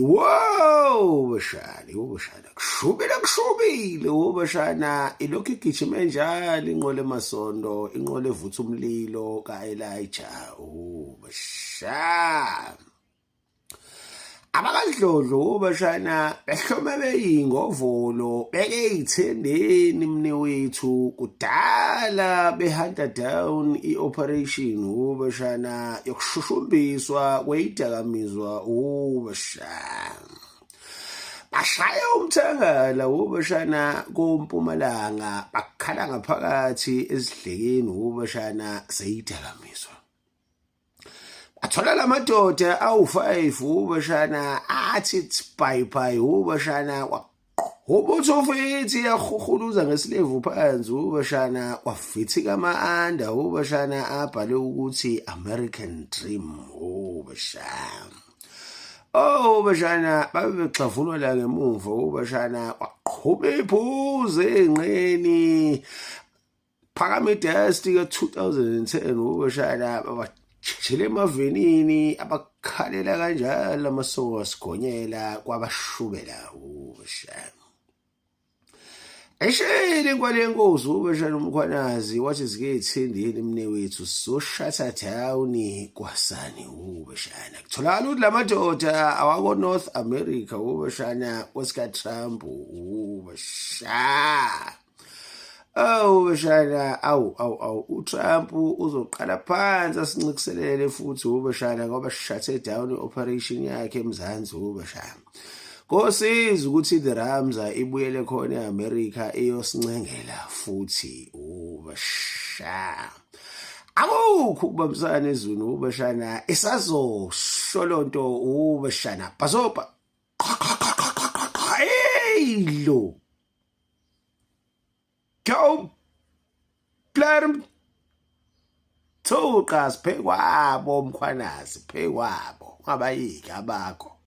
Wow, bashana kushubile bashana ilokhu igijima njalo inqola emasondo inqola evutha umlilo kaElijah bashana abakadlodlo bashana behlome beyingovolo beke ithendeni mnewethu kudala behunter down ioperation bashana yokushushumbiswa kweyidakamizwa bashana bashaya umthangala bashana kompumalanga bakhala ngaphakathi esidlekeni bashana seyidakamizwa athola lamadoda awu5 bashana athi bye bashana ubutho futhi yahuhuluza ngesilevu phansi bashana kwafithika ama-anda bashana abhale ukuthi American Dream bashana bashana babexavulwa la ngemuva bashana kwaqhubha iphuze enqeni phakame dusty ka-2010 bashana chile emavenini abakhalela kanjalo amasoka asigonyela kwabashubela bashana eshele kwalenkosi bashana umkhwanazi wathi zike ithendeni mnewethu soshatha down kwasani bashana kutholakala ukuthi lamadoda awako North America bashana kwesika Trump bashana bashana uTrump uzoqala phansi asincikiselele futhi bashana ngoba shathe down ioperation yakhe eMzansi bashana kosiza ukuthi the Ramza ibuyele khona eAmerica eyosincengela futhi bashana akukho ukubambisana ezweni bashana isazohlolonto bashana bazoba lo Go Blarm Thuqa siphekwabo umkhwanazi phekwabo ngabayiki abakho